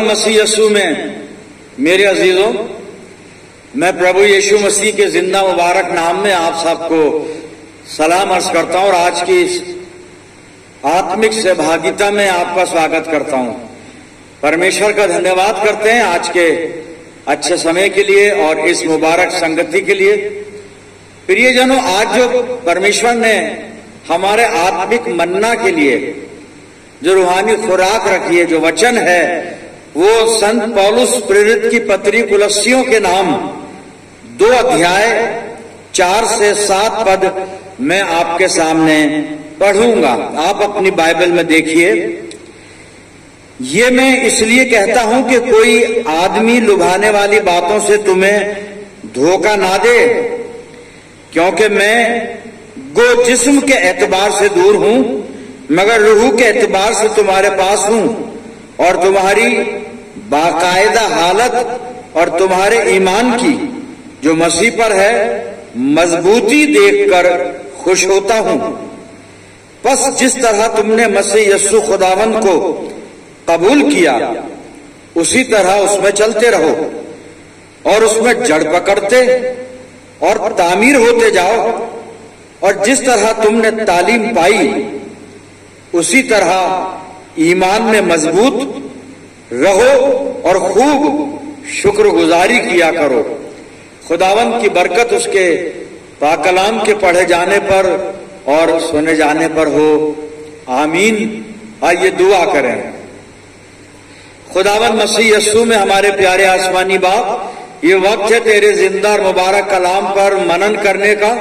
मसीह यीशु में मेरे अजीजों, मैं प्रभु यीशु मसीह के जिंदा मुबारक नाम में आप सबको सलाम अर्ज करता हूं और आज की इस आत्मिक सहभागिता में आपका स्वागत करता हूं। परमेश्वर का धन्यवाद करते हैं आज के अच्छे समय के लिए और इस मुबारक संगति के लिए। प्रियजनों, आज जो परमेश्वर ने हमारे आत्मिक मन्ना के लिए जो रूहानी खुराक रखी है, जो वचन है, वो संत पौलुस प्रेरित की पत्री कुलस्सियों के नाम 2 अध्याय 4 से 7 पद मैं आपके सामने पढ़ूंगा। आप अपनी बाइबल में देखिए। ये मैं इसलिए कहता हूं कि कोई आदमी लुभाने वाली बातों से तुम्हें धोखा ना दे, क्योंकि मैं गो जिस्म के एतबार से दूर हूं, मगर रूह के एतबार से तुम्हारे पास हूं, और तुम्हारी बाकायदा हालत और तुम्हारे ईमान की जो मसीह पर है मजबूती देखकर खुश होता हूं। बस जिस तरह तुमने मसीह यीशु खुदावंद को कबूल किया, उसी तरह उसमें चलते रहो और उसमें जड़ पकड़ते और तामीर होते जाओ, और जिस तरह तुमने तालीम पाई उसी तरह ईमान में मजबूत रहो और खूब शुक्रगुजारी किया करो। खुदावंद की बरकत उसके पाकलाम के पढ़े जाने पर और सुने जाने पर हो, आमीन। आइए दुआ करें। खुदावंद मसीह यीशु में हमारे प्यारे आसमानी बाप, ये वक्त है तेरे जिंदा और मुबारक कलाम पर मनन करने का।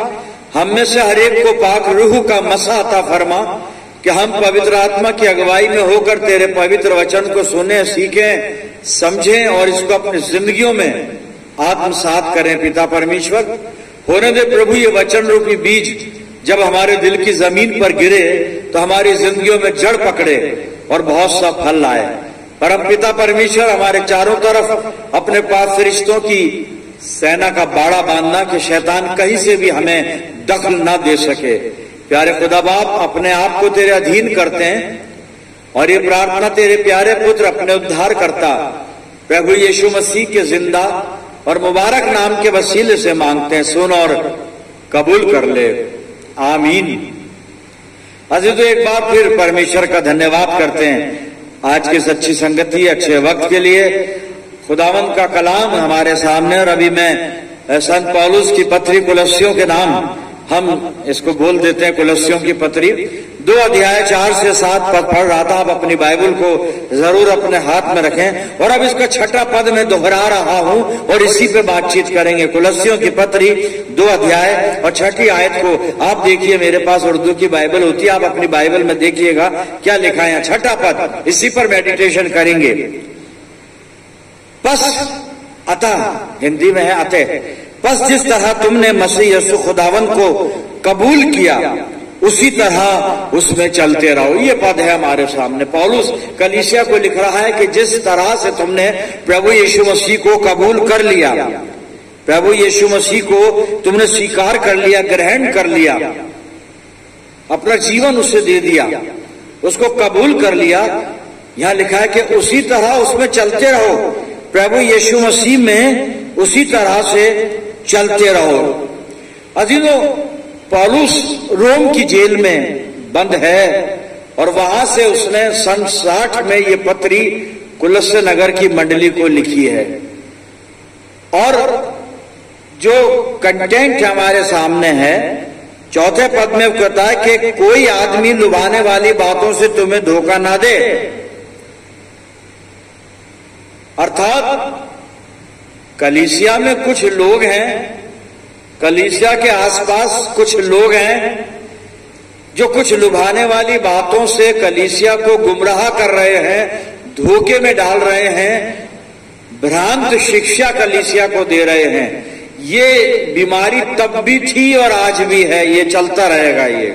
हम में से हर एक को पाक रूह का मसा अता फरमा कि हम पवित्र आत्मा की अगुवाई में होकर तेरे पवित्र वचन को सुने, सीखें, समझें और इसको अपनी जिंदगियों में आत्मसात करें। पिता परमेश्वर, होने दे प्रभु ये वचन रूपी बीज जब हमारे दिल की जमीन पर गिरे तो हमारी जिंदगियों में जड़ पकड़े और बहुत सा फल लाए। परम पिता परमेश्वर, हमारे चारों तरफ अपने पास फरिश्तों की सेना का बाड़ा बांधना कि शैतान कहीं से भी हमें दखल ना दे सके। प्यारे खुदा बाप, अपने आप को तेरे अधीन करते हैं और ये प्रार्थना तेरे प्यारे पुत्र अपने उद्धार करता प्रभु यीशु मसीह के जिंदा और मुबारक नाम के वसीले से मांगते हैं। सुन और कबूल कर ले, आमीन। अजीजो, एक बार फिर परमेश्वर का धन्यवाद करते हैं आज की सच्ची संगति, अच्छे वक्त के लिए। खुदावंद का कलाम हमारे सामने, और अभी मैं संत पौलुस की पत्री कुलस्सियों के नाम हम इसको बोल देते हैं, कुलस्सियों की पत्री 2 अध्याय 4 से 7 पद पढ़ रहा था। आप अपनी बाइबल को जरूर अपने हाथ में रखें और अब इसका 6ठा पद में दोहरा रहा हूं और इसी पे बातचीत करेंगे। कुलस्सियों की पत्री 2 अध्याय और 6ठी आयत को आप देखिए। मेरे पास उर्दू की बाइबल होती है, आप अपनी बाइबल में देखिएगा क्या लिखा है। 6ठा पद, इसी पर मेडिटेशन करेंगे। बस अतः, हिंदी में है अतः, बस जिस तरह तुमने मसीह यीशु खुदावंद को कबूल किया उसी तरह उसमें चलते रहो। ये पद है हमारे सामने। पौलुस कलीसिया को लिख रहा है कि जिस तरह से तुमने प्रभु यीशु मसीह को कबूल कर लिया, प्रभु यीशु मसीह को तुमने स्वीकार कर लिया, ग्रहण कर लिया, अपना जीवन उसे दे दिया, उसको कबूल कर लिया, यहां लिखा है कि उसी तरह उसमें चलते रहो। प्रभु यीशु मसीह में उसी तरह से चलते रहो। अजीजों, पौलुस रोम की जेल में बंद है और वहां से उसने सन 60 में ये पत्री कुलस्से नगर की मंडली को लिखी है। और जो कंटेंट हमारे सामने है, 4थे पद में कहता है कि कोई आदमी लुभाने वाली बातों से तुम्हें धोखा ना दे। अर्थात कलीसिया में कुछ लोग हैं, कलीसिया के आसपास कुछ लोग हैं जो कुछ लुभाने वाली बातों से कलीसिया को गुमराह कर रहे हैं, धोखे में डाल रहे हैं, भ्रांत शिक्षा कलीसिया को दे रहे हैं। ये बीमारी तब भी थी और आज भी है, ये चलता रहेगा, ये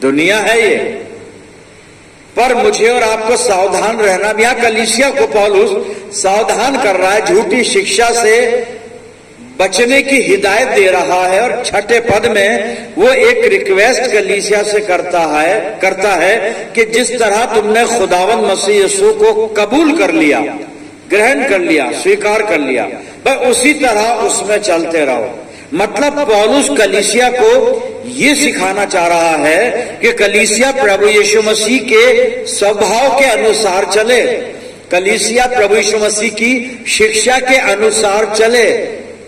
दुनिया है ये। पर मुझे और आपको सावधान रहना। यहां कलीसिया को पौलुस सावधान कर रहा है, झूठी शिक्षा से बचने की हिदायत दे रहा है। और 6ठे पद में वो एक रिक्वेस्ट कलीसिया से करता है कि जिस तरह तुमने खुदावंद मसीह यीशु को कबूल कर लिया ग्रहण कर लिया, स्वीकार कर लिया, बस उसी तरह उसमें चलते रहो। मतलब पौलुस कलीसिया को ये सिखाना चाह रहा है कि कलीसिया प्रभु यीशु मसीह के स्वभाव के अनुसार चले, कलीसिया प्रभु यीशु मसीह की शिक्षा के अनुसार चले,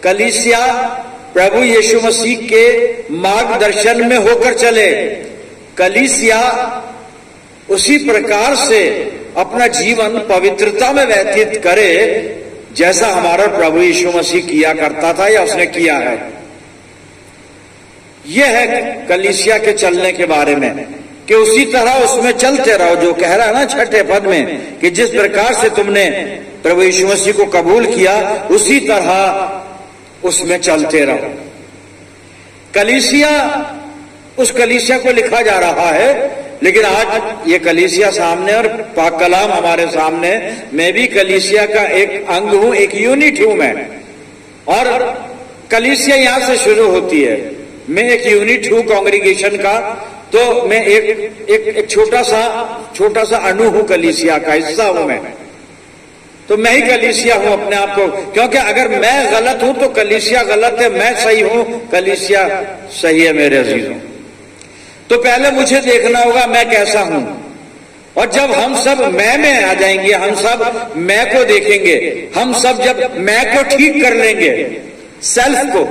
कलीसिया प्रभु यीशु मसीह के मार्गदर्शन में होकर चले, कलीसिया उसी प्रकार से अपना जीवन पवित्रता में व्यतीत करे जैसा हमारा प्रभु यीशु मसीह किया करता था या उसने किया है। यह है कलीसिया के चलने के बारे में कि उसी तरह उसमें चलते रहो, जो कह रहा है ना छठे पद में कि जिस प्रकार से तुमने प्रभु यीशु मसीह को कबूल किया उसी तरह उसमें चलते रहो। कलीसिया, उस कलीसिया को लिखा जा रहा है, लेकिन आज ये कलीसिया सामने और पाक कलाम हमारे सामने, मैं भी कलीसिया का एक अंग हूं, एक यूनिट हूं मैं, और कलीसिया यहां से शुरू होती है। मैं एक यूनिट हूं कांग्रीगेशन का, तो मैं एक छोटा सा अणु हूं, कलीसिया का हिस्सा हूं मैं, तो मैं ही कलीसिया हूं अपने आप को, क्योंकि अगर मैं गलत हूं तो कलीसिया गलत है, मैं सही हूं कलीसिया सही है। मेरे अजीजों, तो पहले मुझे देखना होगा मैं कैसा हूं, और जब हम सब मैं में आ जाएंगे, हम सब मैं को देखेंगे, हम सब जब मैं को ठीक कर लेंगे, सेल्फ को,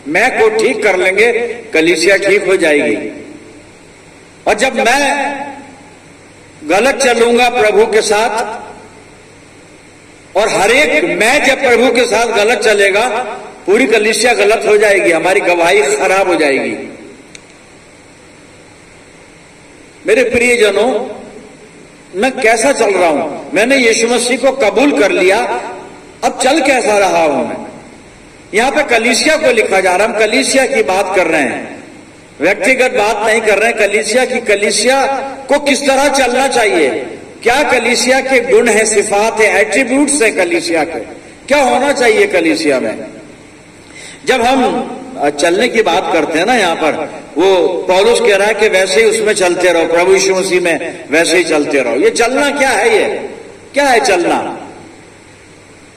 मैं को ठीक कर लेंगे, कलीसिया ठीक हो जाएगी। और जब मैं गलत चलूंगा प्रभु के साथ, और हर एक मैं जब प्रभु के साथ गलत चलेगा, पूरी कलीसिया गलत हो जाएगी, हमारी गवाही खराब हो जाएगी। मेरे प्रियजनों, मैं कैसा चल रहा हूं? मैंने यीशु मसीह को कबूल कर लिया, अब चल कैसा रहा हूं मैं? यहां पे कलीसिया को लिखा जा रहा है, हम कलीसिया की बात कर रहे हैं, व्यक्तिगत बात नहीं कर रहे हैं, कलीसिया की। कलीसिया को किस तरह चलना चाहिए, क्या कलीसिया के गुण है, सिफात है, एट्रीब्यूट्स है कलीसिया के, क्या होना चाहिए कलीसिया में? जब हम चलने की बात करते हैं ना, यहां पर वो पौलुस कह रहा है कि वैसे ही उसमें चलते रहो, प्रभु यीशु मसीह में वैसे ही चलते रहो। ये चलना क्या है? ये क्या है चलना?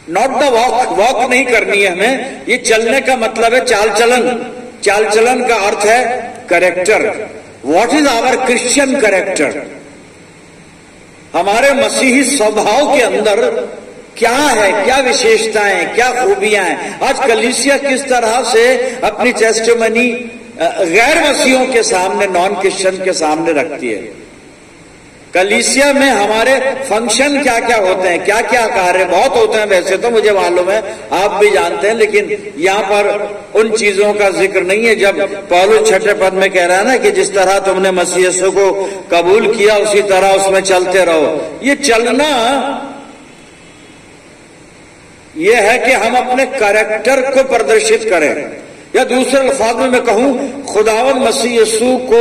नॉट द वॉक, वॉक नहीं करनी है हमें, ये चलने का मतलब है चाल चलन। चाल चलन का अर्थ है character. What is our Christian character? हमारे मसीही स्वभाव के अंदर क्या है, क्या विशेषताएं, क्या खूबियां हैं? आज कलीसिया किस तरह से अपनी टेस्टिमनी गैर मसीहों के सामने, नॉन क्रिश्चियन के सामने रखती है। कलीसिया में हमारे फंक्शन क्या क्या होते हैं, क्या क्या कार्य बहुत होते हैं, वैसे तो मुझे मालूम है, आप भी जानते हैं, लेकिन यहाँ पर उन चीजों का जिक्र नहीं है। जब पौलुस छठे पद में कह रहा है ना कि जिस तरह तुमने मसीह यीशु को कबूल किया उसी तरह उसमें चलते रहो, ये चलना ये है कि हम अपने कैरेक्टर को प्रदर्शित करें, या दूसरे अल्फाज में मैं कहूं, खुदावंद मसीह यीशु को,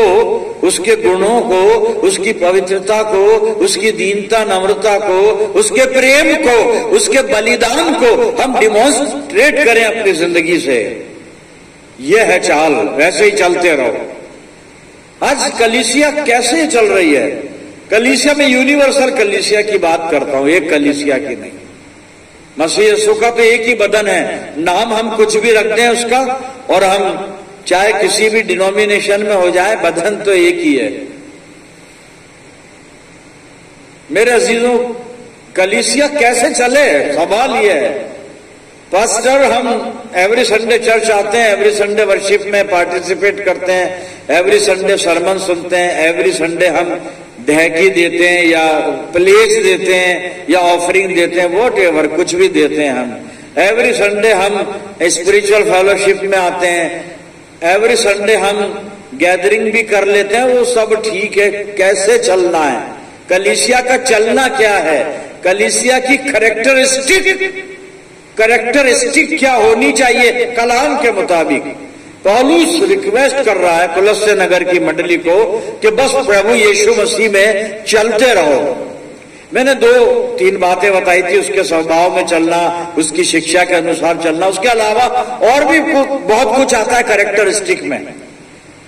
उसके गुणों को, उसकी पवित्रता को, उसकी दीनता नम्रता को, उसके प्रेम को, उसके बलिदान को हम डिमॉन्स्ट्रेट करें अपनी जिंदगी से। यह है चाल, वैसे ही चलते रहो। आज कलीसिया कैसे चल रही है? कलीसिया में यूनिवर्सल कलीसिया की बात करता हूं, एक कलीसिया की नहीं। मसीह यीशु का तो एक ही बदन है, नाम हम कुछ भी रख दें उसका, और हम चाहे किसी भी डिनोमिनेशन में हो जाए, बदन तो एक ही है। मेरे अजीजों, कलीसिया कैसे चले, सवाल यह है। पास्टर, हम एवरी संडे चर्च आते हैं, एवरी संडे वर्शिप में पार्टिसिपेट करते हैं, एवरी संडे सरमन सुनते हैं, एवरी संडे हम दहकी देते हैं या प्लेस देते हैं या ऑफरिंग देते हैं, वॉट एवर, कुछ भी देते हैं हम। एवरी संडे हम स्पिरिचुअल फेलोशिप में आते हैं, एवरी संडे हम गैदरिंग भी कर लेते हैं, वो सब ठीक है। कैसे चलना है? कलीसिया का चलना क्या है? कलीसिया की कैरेक्टरिस्टिक क्या होनी चाहिए कलाम के मुताबिक? पौलुस रिक्वेस्ट कर रहा है कुलस्से नगर की मंडली को कि बस प्रभु यीशु मसीह में चलते रहो। मैंने 2-3 बातें बताई थी, उसके स्वभाव में चलना, उसकी शिक्षा के अनुसार चलना, उसके अलावा और भी बहुत कुछ आता है कैरेक्टरिस्टिक में।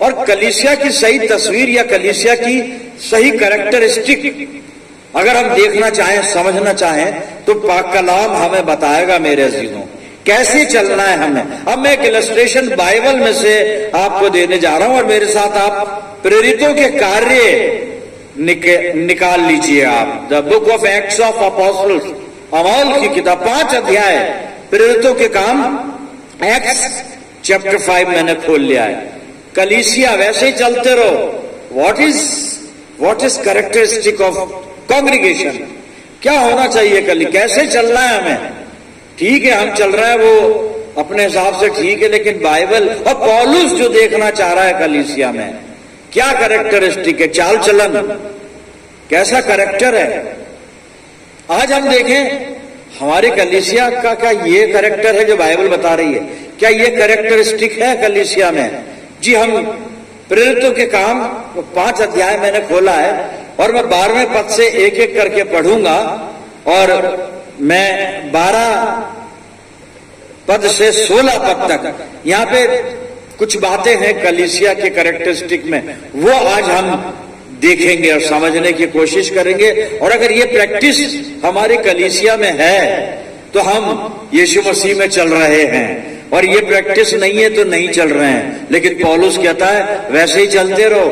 और कलीसिया की सही तस्वीर या कलीसिया की सही कैरेक्टरिस्टिक अगर हम देखना चाहें, समझना चाहें, तो पाक कलाम हमें बताएगा मेरे अजीजों कैसे चलना है हमें। अब मैं एक इलस्ट्रेशन बाइबल में से आपको देने जा रहा हूं और मेरे साथ आप प्रेरितों के कार्य निकाल लीजिए। आप the book of Acts of Apostles, अमल की किताब 5 अध्याय प्रेरितों के काम, एक्ट्स चैप्टर 5 मैंने खोल लिया है। कलीसिया वैसे ही चलते रहो। What is characteristic of congregation, क्या होना चाहिए कली, कैसे चलना है हमें। ठीक है हम चल रहे हैं वो अपने हिसाब से ठीक है, लेकिन बाइबल और पौलुस जो देखना चाह रहा है कलीसिया में, क्या कैरेक्टरिस्टिक है, चाल चलन, कैसा कैरेक्टर है। आज हम देखें हमारी कलीसिया का क्या ये कैरेक्टर है जो बाइबल बता रही है, क्या ये कैरेक्टरिस्टिक है कलीसिया में। जी हम प्रेरितों के काम 5 अध्याय मैंने खोला है और मैं 12वें पद से एक एक करके पढ़ूंगा और मैं 12 पद से 16 पद तक यहां पे कुछ बातें हैं कलीसिया के कैरेक्टरिस्टिक में, वो आज हम देखेंगे और समझने की कोशिश करेंगे। और अगर ये प्रैक्टिस हमारी कलीसिया में है तो हम यीशु मसीह में चल रहे हैं, और ये प्रैक्टिस नहीं है तो नहीं चल रहे हैं। लेकिन पौलुस कहता है वैसे ही चलते रहो,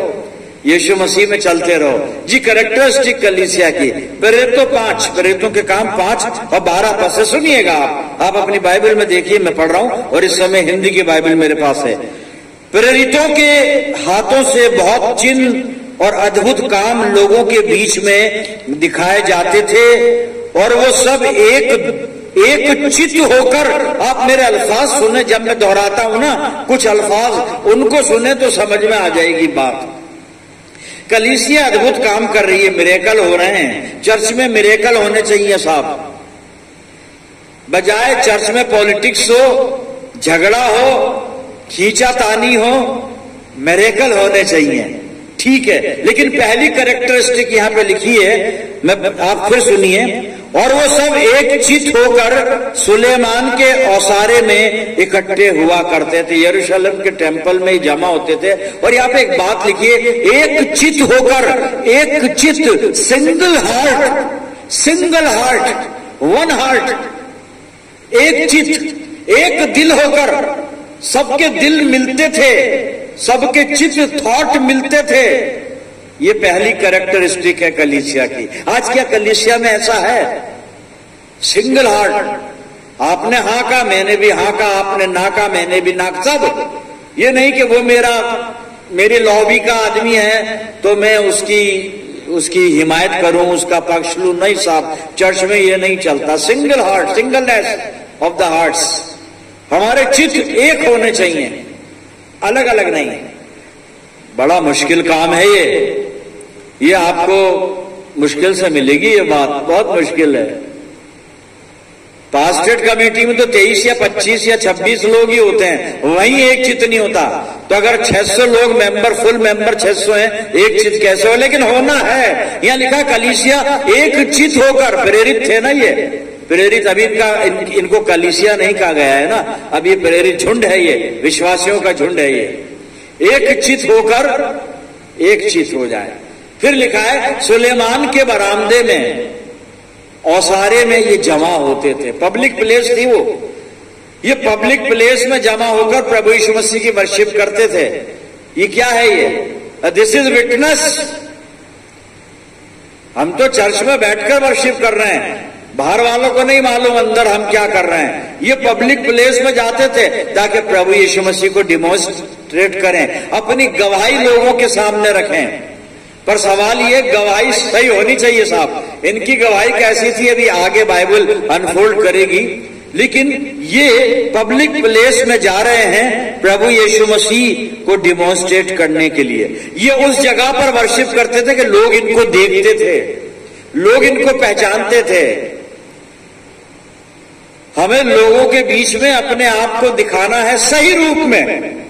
यीशु मसीह में चलते रहो। जी कैरेक्टरिस्टिक कलीसिया की, प्रेरितों 5, प्रेरितों के काम 5 और 12 पद से सुनिएगा। आप अपनी बाइबल में देखिए, मैं पढ़ रहा हूं और इस समय हिंदी की बाइबल मेरे पास है। प्रेरितों के हाथों से बहुत चिन्ह और अद्भुत काम लोगों के बीच में दिखाए जाते थे और वो सब एक चित्त होकर, आप मेरे अल्फाज सुने, जब मैं दोहराता हूं ना कुछ अल्फाज उनको सुने तो समझ में आ जाएगी बात। कलीसिया अद्भुत काम कर रही है, मिरेकल हो रहे हैं। चर्च में मिरेकल होने चाहिए साहब, बजाय चर्च में पॉलिटिक्स हो, झगड़ा हो, खींचातानी हो, मिरेकल होने चाहिए। ठीक है, लेकिन पहली कैरेक्टरिस्टिक यहां पे लिखी है, मैं आप फिर सुनिए। और वो सब एक चित्त होकर सुलेमान के औसारे में इकट्ठे हुआ करते थे, यरूशलेम के टेम्पल में ही जमा होते थे। और यहाँ पे एक बात लिखिए, एक चित्त होकर, एक चित्त, सिंगल हार्ट, वन हार्ट, एक चित्त, एक दिल होकर, सबके दिल मिलते थे, सबके चित्त थॉट मिलते थे। ये पहली कैरेक्टरिस्टिक है कलीसिया की। आज क्या कलीसिया में ऐसा है? सिंगल हार्ट, आपने हाँ कहा मैंने भी हाँ कहा, आपने ना कहा मैंने भी ना, सब। ये नहीं कि वो मेरी लॉबी का आदमी है तो मैं उसकी हिमायत करूं, उसका पक्ष लूं, नहीं साहब, चर्च में ये नहीं चलता। Single heart, singleness of the hearts, हमारे चित्त एक होने चाहिए, अलग अलग नहीं। बड़ा मुश्किल काम है ये आपको मुश्किल से मिलेगी ये बात, बहुत मुश्किल है। पास्टेट कमेटी में तो 23 या 25 या 26 लोग ही होते हैं, वहीं एक चित्त नहीं होता। तो अगर 600 लोग मेंबर, फुल मेंबर 600 हैं, एक चित्त कैसे हो? लेकिन होना है। यहाँ लिखा कलीसिया एक चित्त होकर, प्रेरित थे ना ये, प्रेरित अभी इनको कलीसिया नहीं कहा गया है ना, अब ये प्रेरित झुंड है, ये विश्वासियों का झुंड है। ये एक चित्त होकर एक चित्त हो जाए। फिर लिखा है सुलेमान के बरामदे में, औसारे में ये जमा होते थे। पब्लिक प्लेस थी वो, ये पब्लिक प्लेस में जमा होकर प्रभु यीशु मसीह की वर्शिप करते थे। ये क्या है ये? This is witness. हम तो चर्च में बैठकर वर्शिप कर रहे हैं, बाहर वालों को नहीं मालूम अंदर हम क्या कर रहे हैं। ये पब्लिक प्लेस में जाते थे ताकि प्रभु यीशु मसीह को डिमोन्स्ट्रेट करें, अपनी गवाही लोगों के सामने रखें। पर सवाल ये, गवाही सही होनी चाहिए साहब। इनकी गवाही कैसी थी अभी आगे बाइबल अनफोल्ड करेगी, लेकिन ये पब्लिक प्लेस में जा रहे हैं प्रभु यीशु मसीह को डिमोन्स्ट्रेट करने के लिए। ये उस जगह पर वर्शिप करते थे कि लोग इनको देखते थे, लोग इनको पहचानते थे। हमें लोगों के बीच में अपने आप को दिखाना है सही रूप में।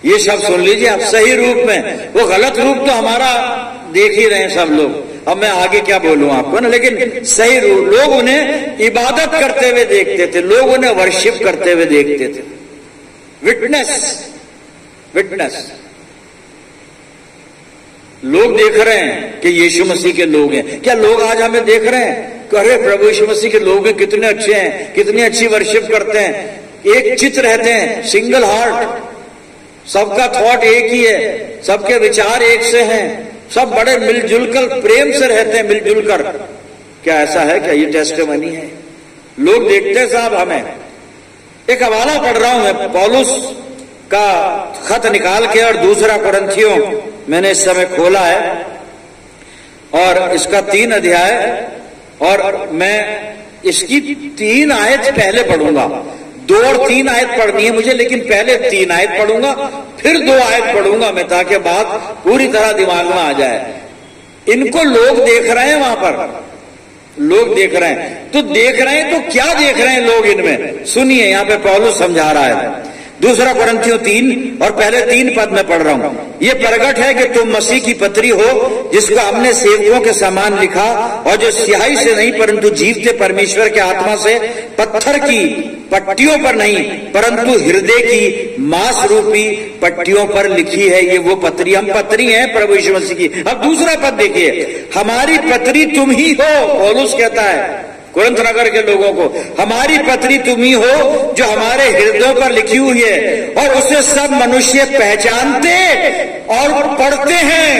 ये शब्द सुन लीजिए आप, सही रूप में। वो गलत रूप तो हमारा देख ही रहे हैं सब लोग, अब मैं आगे क्या बोलूं आपको ना, लेकिन सही रूप। लोग उन्हें इबादत करते हुए देखते थे, लोग उन्हें वर्शिप करते हुए देखते थे। Witness, witness. लोग देख रहे हैं कि यीशु मसीह के लोग हैं। क्या लोग आज हमें देख रहे हैं कि अरे प्रभु यीशु मसीह के लोग हैं, कितने अच्छे हैं, कितनी अच्छी वर्शिप करते हैं, एक चित्त रहते हैं, सिंगल हार्ट, सबका थॉट एक ही है, सबके विचार एक से हैं, सब बड़े मिलजुल कर प्रेम से रहते हैं, मिलजुल कर। क्या ऐसा है? क्या ये टेस्टिमनी है? लोग देखते हैं साहब हमें। एक हवाला पढ़ रहा हूं मैं पौलुस का खत निकाल के, और दूसरा कुरिन्थियों मैंने इस समय खोला है, और इसका 3 अध्याय, और मैं इसकी 3 आयत पहले पढ़ूंगा। 2 और 3 आयत पढ़नी है मुझे, लेकिन पहले 3 आयत पढ़ूंगा, फिर 2 आयत पढ़ूंगा मैं, ताकि बात पूरी तरह दिमाग में आ जाए। इनको लोग देख रहे हैं, वहां पर लोग देख रहे हैं। तो देख रहे हैं तो क्या देख रहे हैं लोग इनमें? सुनिए, यहां पे पौलुस समझा रहा है। दूसरा कुरिन्थियों 3 और पहले 3 पद में पढ़ रहा हूं। ये प्रगट है कि तुम मसीह की पत्री हो, जिसको हमने सेवकों के समान लिखा, और जो स्याही से नहीं परंतु जीवते परमेश्वर के आत्मा से, पत्थर की पट्टियों पर नहीं परंतु हृदय की मांस रूपी पट्टियों पर लिखी है। ये वो पत्री, हम पत्री हैं प्रभु यीशु मसीह की। अब दूसरा पद देखिए, हमारी पत्री तुम ही हो। पौलुस कहता है कुरिन्थ नगर के लोगों को, हमारी पत्री तुम ही हो, जो हमारे हृदयों पर लिखी हुई है, और उसे सब मनुष्य पहचानते और पढ़ते हैं।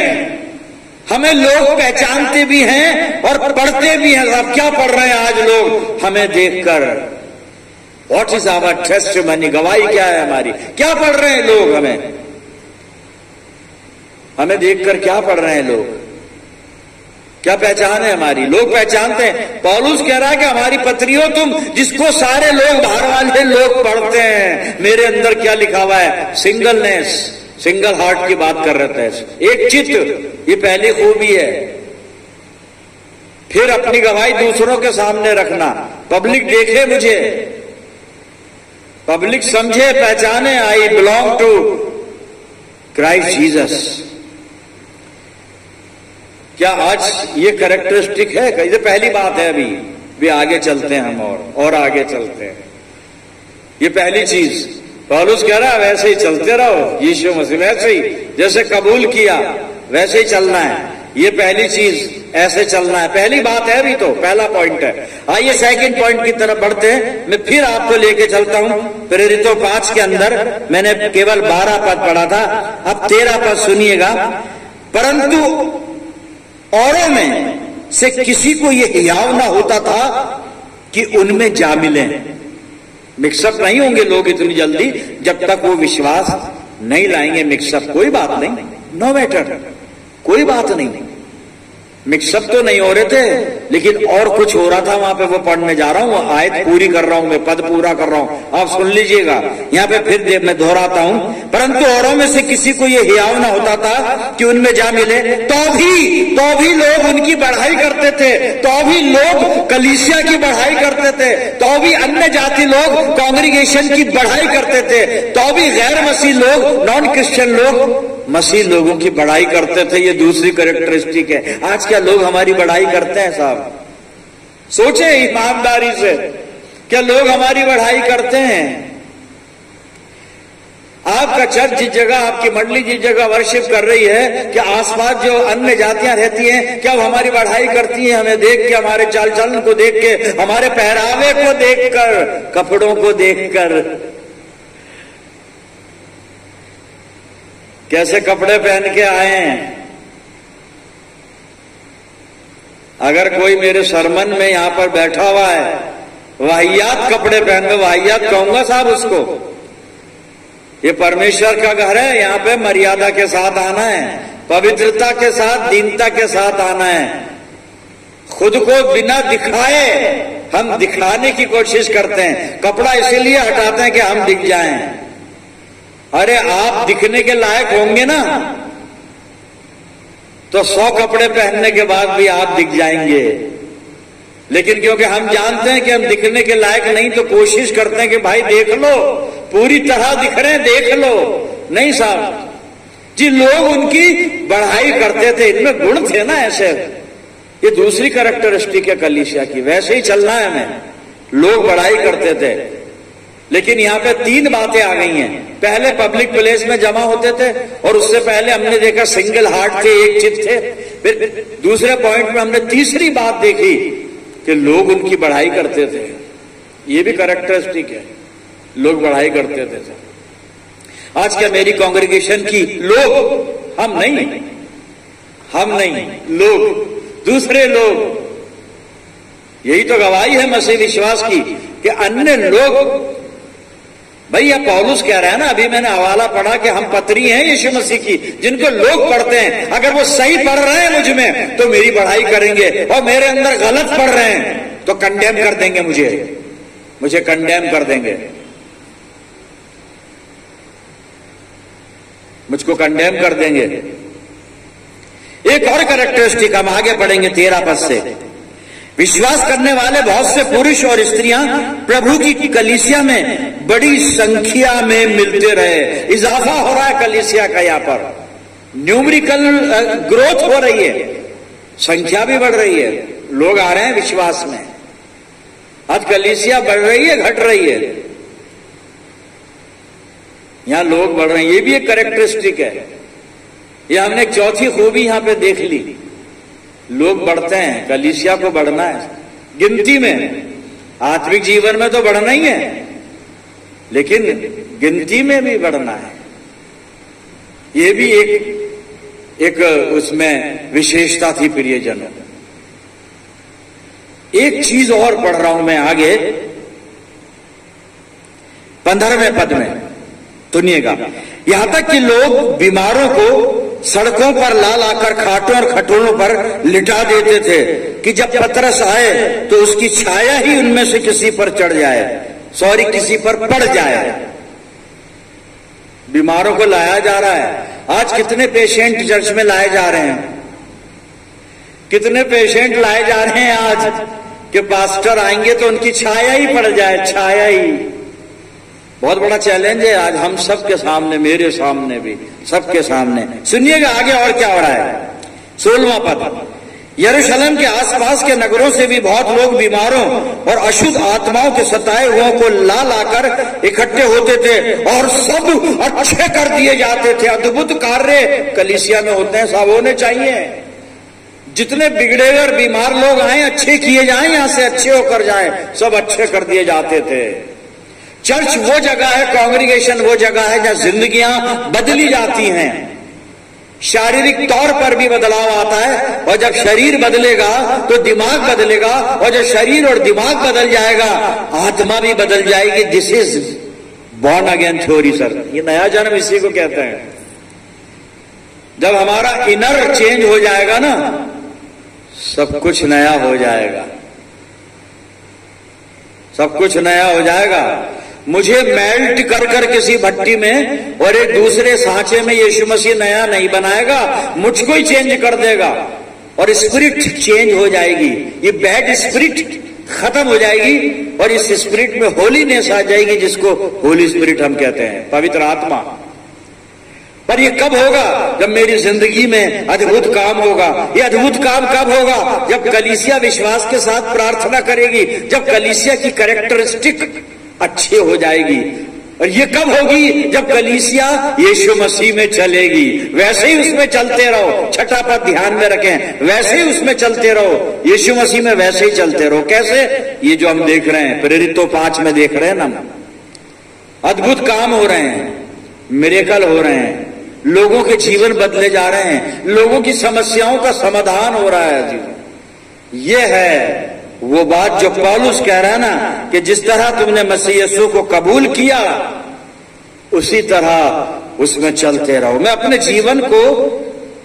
हमें लोग पहचानते भी हैं और पढ़ते भी हैं। अब क्या पढ़ रहे हैं आज लोग हमें देखकर? What is our testimony? गवाही क्या है हमारी? क्या पढ़ रहे हैं लोग हमें देखकर? क्या पढ़ रहे हैं लोग? क्या पहचान है हमारी? लोग पहचानते हैं। पौलुस कह रहा है कि हमारी पत्री हो तुम, जिसको सारे लोग, बाहर वाले लोग पढ़ते हैं। मेरे अंदर क्या लिखा हुआ है? सिंगलनेस, सिंगल हार्ट की बात कर रहे थे, एक चित्त। ये पहली खूबी है। फिर अपनी गवाही दूसरों के सामने रखना, पब्लिक देखे मुझे, पब्लिक समझे, पहचाने, I belong to Christ Jesus. क्या आज ये कैरेक्टरिस्टिक है? ये पहली बात है। अभी भी आगे चलते हैं हम, और आगे चलते हैं। ये पहली चीज पौलुस कह रहा है, वैसे ही चलते रहो यीशु मसीह, वैसे ही जैसे कबूल किया वैसे ही चलना है। ये पहली चीज, ऐसे चलना है। पहली बात है, अभी तो पहला पॉइंट है। आइए सेकंड पॉइंट की तरफ बढ़ते हैं। मैं फिर आपको लेके चलता हूं प्रेरितों 5 के अंदर। मैंने केवल 12 पद पढ़ा था, अब 13 पद सुनिएगा। परंतु औरों में से किसी को यह हियाव ना होता था कि उनमें जा मिले। मिक्सअप नहीं होंगे लोग इतनी जल्दी, जब तक वो विश्वास नहीं लाएंगे मिक्सअप। कोई बात नहीं, नो मैटर, कोई बात नहीं। मिक्सअप तो नहीं हो रहे थे, लेकिन और कुछ हो रहा था वहां पे। वो पढ़ने जा रहा हूं, आयत पूरी कर रहा हूं मैं, पद पूरा कर रहा हूं, आप सुन लीजिएगा। यहाँ पे फिर मैं दोहराता हूं। परंतु औरों में से किसी को ये हियाव ना होता था कि उनमें जा मिले, तो भी लोग उनकी बढ़ाई करते थे, तो भी लोग कलीसिया की बढ़ाई करते थे, तो भी अन्य जाति लोग कांग्रीगेशन की बढ़ाई करते थे, तो भी गैर मसीह लोग, नॉन क्रिश्चियन लोग मसीह लोगों की बढ़ाई करते थे। ये दूसरी कैरेक्टरिस्टिक है। आज क्या लोग हमारी बढ़ाई करते हैं साहब? सोचे ईमानदारी से, क्या लोग हमारी बढ़ाई करते हैं? आपका चर्च जिस जगह, आपकी मंडली जिस जगह वर्शिप कर रही है, क्या आसपास जो अन्य जातियां रहती हैं, क्या वो हमारी बढ़ाई करती हैं? हमें देख के, हमारे चाल चलन को देख के, हमारे पहरावे को देखकर, कपड़ों को देखकर, कैसे कपड़े पहन के आए हैं। अगर कोई मेरे सरमन में यहां पर बैठा हुआ है, वाहियात कपड़े पहन के, वाहियात कहूंगा साहब उसको। ये परमेश्वर का घर है, यहां पे मर्यादा के साथ आना है, पवित्रता के साथ, दीनता के साथ आना है। खुद को बिना दिखाए हम दिखाने की कोशिश करते हैं। कपड़ा इसीलिए हटाते हैं कि हम दिख जाएं। अरे आप दिखने के लायक होंगे ना, तो 100 कपड़े पहनने के बाद भी आप दिख जाएंगे। लेकिन क्योंकि हम जानते हैं कि हम दिखने के लायक नहीं, तो कोशिश करते हैं कि भाई देख लो, पूरी तरह दिख रहे हैं, देख लो। नहीं साहब जी, लोग उनकी बढ़ाई करते थे, इनमें गुण थे ना ऐसे। ये दूसरी कैरेक्टरिस्टिक है कलीसिया की। वैसे ही चलना है हमें। लोग बढ़ाई करते थे। लेकिन यहां पे 3 बातें आ गई हैं। पहले पब्लिक प्लेस में जमा होते थे, और उससे पहले हमने देखा सिंगल हार्ट थे, एक चित थे। फिर दूसरे पॉइंट में हमने तीसरी बात देखी कि लोग उनकी बढ़ाई करते थे। ये भी कैरेक्टरिस्टिक है, लोग बढ़ाई करते थे। आज क्या मेरी कांग्रेगेशन की लोग, हम नहीं, लोग, दूसरे लोग, यही तो गवाही है मसीह विश्वास की कि अन्य लोग। भैया पौलुस कह रहा है ना, अभी मैंने हवाला पढ़ा कि हम पत्री हैं यीशु मसीह की, जिनको लोग पढ़ते हैं। अगर वो सही पढ़ रहे हैं मुझ में तो मेरी बढ़ाई करेंगे, और मेरे अंदर गलत पढ़ रहे हैं तो कंडेम कर देंगे, मुझे कंडेम कर देंगे, मुझको कंडेम कर देंगे। एक और कैरेक्टरिस्टिक हम आगे पढ़ेंगे 13 पद से। विश्वास करने वाले बहुत से पुरुष और स्त्रियां प्रभु की कलीसिया में बड़ी संख्या में मिलते रहे। इजाफा हो रहा है कलीसिया का, यहां पर न्यूमेरिकल ग्रोथ हो रही है, संख्या भी बढ़ रही है, लोग आ रहे हैं विश्वास में। आज कलीसिया बढ़ रही है, घट रही है, यहां लोग बढ़ रहे हैं। ये भी एक कैरेक्टरिस्टिक है। ये हमने एक चौथी खूबी यहां पे देख ली, लोग बढ़ते हैं, कलीसिया को बढ़ना है गिनती में। आत्मिक जीवन में तो बढ़ना ही है, लेकिन गिनती में भी बढ़ना है। ये भी एक उसमें विशेषता थी प्रियजनों। एक चीज और पढ़ रहा हूं मैं आगे 15वें पद में, सुनिएगा। यहां तक कि लोग बीमारों को सड़कों पर ला लाकर खाटों और खटोलों पर लिटा देते थे कि जब पतरस आए तो उसकी छाया ही उनमें से किसी पर चढ़ जाए, किसी पर पड़ जाए। बीमारों को लाया जा रहा है। आज कितने पेशेंट चर्च में लाए जा रहे हैं, कितने पेशेंट लाए जा रहे हैं आज कि पास्टर आएंगे तो उनकी छाया ही पड़ जाए, छाया ही। बहुत बड़ा चैलेंज है आज हम सबके सामने, मेरे सामने भी, सबके सामने। सुनिएगा आगे और क्या हो रहा है। 16वां पद। यरूशलेम के आसपास के नगरों से भी बहुत लोग बीमारों और अशुद्ध आत्माओं के सताए हुओं को ला लाकर इकट्ठे होते थे और सब अच्छे कर दिए जाते थे। अद्भुत कार्य कलीसिया में होते हैं, सब होने चाहिए। जितने बिगड़े और बीमार लोग आए अच्छे किए जाएं, यहां से अच्छे होकर जाएं, सब अच्छे कर दिए जाते थे। चर्च वो जगह है, कांग्रीगेशन वो जगह है जहां जिंदगियां बदली जाती हैं। शारीरिक तौर पर भी बदलाव आता है, और जब शरीर बदलेगा तो दिमाग बदलेगा, और जब शरीर और दिमाग बदल जाएगा आत्मा भी बदल जाएगी। This is born again theory sir, ये नया जन्म इसी को कहते हैं। जब हमारा इनर चेंज हो जाएगा ना, सब कुछ नया हो जाएगा, सब कुछ नया हो जाएगा। मुझे मेल्ट कर कर किसी भट्टी में और एक दूसरे सांचे में यीशु मसीह नया नहीं बनाएगा, मुझको ही चेंज कर देगा, और स्पिरिट चेंज हो जाएगी। ये बैड स्पिरिट खत्म हो जाएगी, और इस स्पिरिट में होलीनेस आ जाएगी, जिसको होली स्पिरिट हम कहते हैं, पवित्र आत्मा। पर ये कब होगा? जब मेरी जिंदगी में अद्भुत काम होगा। ये अद्भुत काम कब होगा? जब कलीसिया विश्वास के साथ प्रार्थना करेगी, जब कलीसिया की कैरेक्टरिस्टिक अच्छी हो जाएगी। और ये कब होगी? जब कलीसिया यीशु मसीह में चलेगी। वैसे ही उसमें चलते रहो, छठा पद ध्यान में रखें, वैसे ही उसमें चलते रहो, यीशु मसीह में वैसे ही चलते रहो। कैसे? ये जो हम देख रहे हैं, प्रेरितों 5 में देख रहे हैं ना, अद्भुत काम हो रहे हैं, मिरेकल हो रहे हैं, लोगों के जीवन बदले जा रहे हैं, लोगों की समस्याओं का समाधान हो रहा है जी। ये है वो बात जो पौलुस कह रहा है ना, कि जिस तरह तुमने मसीह यीशु को कबूल किया उसी तरह उसमें चलते रहो। मैं अपने जीवन को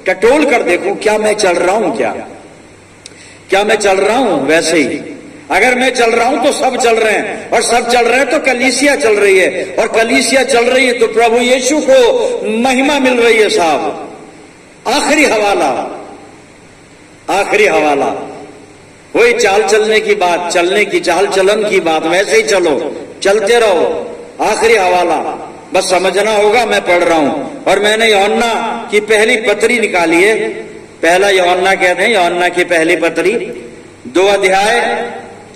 टटोल कर देखूं, क्या मैं चल रहा हूं, क्या मैं चल रहा हूं वैसे ही? अगर मैं चल रहा हूं तो सब चल रहे हैं, और सब चल रहे हैं तो कलीसिया चल रही है, और कलीसिया चल रही है तो प्रभु यीशु को महिमा मिल रही है साहब। आखिरी हवाला वही चाल चलने की बात, चलने की चाल चलन की बात, वैसे ही चलो, चलते रहो। आखिरी हवाला बस समझना होगा। मैं पढ़ रहा हूं, और मैंने यूहन्ना की पहली पत्री निकाली है। पहला यूहन्ना कहते हैं, यूहन्ना की पहली पत्री 2 अध्याय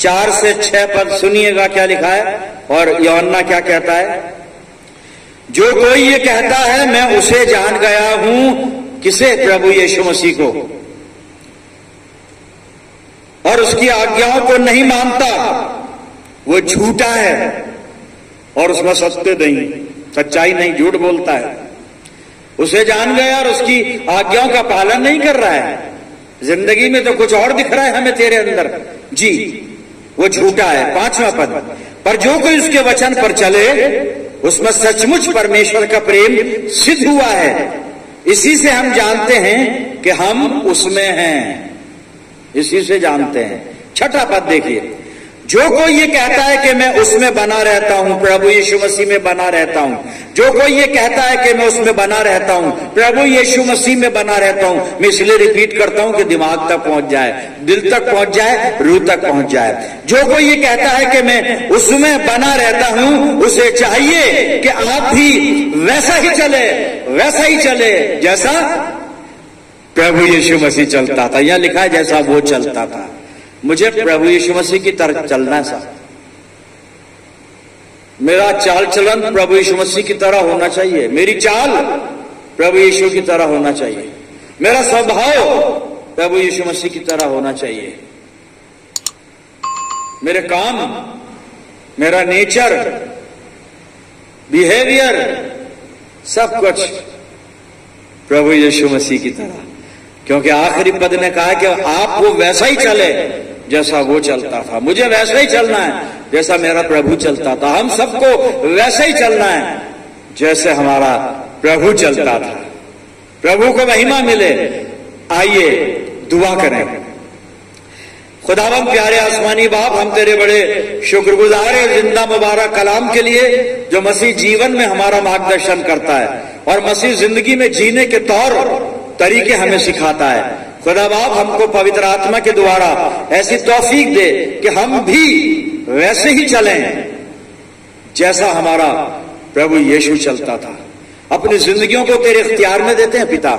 4 से 6 पद सुनिएगा क्या लिखा है और यूहन्ना क्या कहता है। जो कोई ये कहता है मैं उसे जान गया हूं, किसे? प्रभु यीशु मसीह को, और उसकी आज्ञाओं को नहीं मानता, वो झूठा है और उसमें सत्य नहीं, सच्चाई नहीं, झूठ बोलता है। उसे जान गया और उसकी आज्ञाओं का पालन नहीं कर रहा है। जिंदगी में तो कुछ और दिख रहा है हमें तेरे अंदर जी, वो झूठा है। 5वां पद, पर जो कोई उसके वचन पर चले उसमें सचमुच परमेश्वर का प्रेम सिद्ध हुआ है। इसी से हम जानते हैं कि हम उसमें हैं, इसी से जानते हैं। 6वां पद देखिए, जो कोई ये कहता है कि मैं उसमें बना रहता हूं, प्रभु यीशु मसीह में बना रहता हूं, जो कोई ये कहता है कि मैं उसमें बना रहता हूं, प्रभु यीशु मसीह में बना रहता हूं, मैं इसलिए रिपीट करता हूं कि दिमाग तक पहुंच जाए, दिल तक पहुंच जाए, रूह तक पहुंच जाए। जो कोई ये कहता है कि मैं उसमें बना रहता हूं, उसे चाहिए कि आप भी वैसा ही चले जैसा प्रभु यीशु मसीह चलता था। यह लिखा है जैसा वो चलता था। मुझे प्रभु यीशु मसीह की तरह चलना है साहब। मेरा चाल चलन प्रभु यीशु मसीह की तरह होना चाहिए, मेरी चाल प्रभु यीशु की तरह होना चाहिए, मेरा स्वभाव प्रभु यीशु मसीह की तरह होना चाहिए, मेरे काम, मेरा नेचर, बिहेवियर, सब कुछ प्रभु यीशु मसीह की तरह। क्योंकि आखिरी पद ने कहा कि आप वो वैसा ही चले जैसा वो चलता था। मुझे वैसा ही चलना है जैसा मेरा प्रभु चलता था। हम सबको वैसा ही चलना है जैसे हमारा प्रभु चलता था। प्रभु को महिमा मिले। आइए दुआ करें। खुदावंद प्यारे आसमानी बाप, हम तेरे बड़े शुक्रगुजार हैं जिंदा मुबारक कलाम के लिए, जो मसीह जीवन में हमारा मार्गदर्शन करता है और मसीह जिंदगी में जीने के तौर तरीके हमें सिखाता है। खुदा बाप, हमको पवित्र आत्मा के द्वारा ऐसी तौफीक दे कि हम भी वैसे ही चलें जैसा हमारा प्रभु यीशु चलता था। अपनी जिंदगियों को तेरे इख्तियार में देते हैं पिता।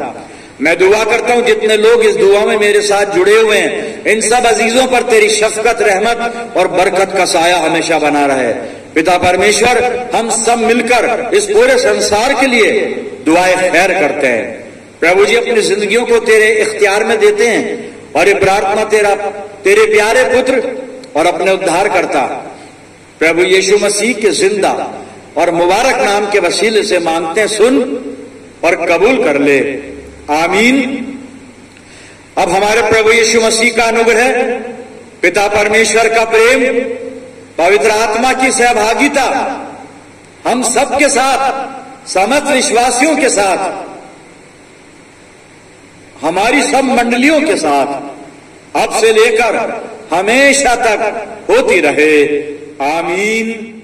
मैं दुआ करता हूं जितने लोग इस दुआ में मेरे साथ जुड़े हुए हैं, इन सब अजीजों पर तेरी शफकत, रहमत और बरकत का साया हमेशा बना रहे। पिता परमेश्वर, हम सब मिलकर इस पूरे संसार के लिए दुआएं खैर करते हैं। प्रभु जी, अपनी जिंदगियों को तेरे इख्तियार में देते हैं और ये प्रार्थना तेरे प्यारे पुत्र और अपने उद्धार करता प्रभु यीशु मसीह के जिंदा और मुबारक नाम के वसीले से मांगते हैं, सुन और कबूल कर ले। आमीन। अब हमारे प्रभु यीशु मसीह का अनुग्रह, पिता परमेश्वर का प्रेम, पवित्र आत्मा की सहभागिता हम सब के साथ, समस्त विश्वासियों के साथ, हमारी सब मंडलियों के साथ अब से लेकर हमेशा तक होती रहे। आमीन।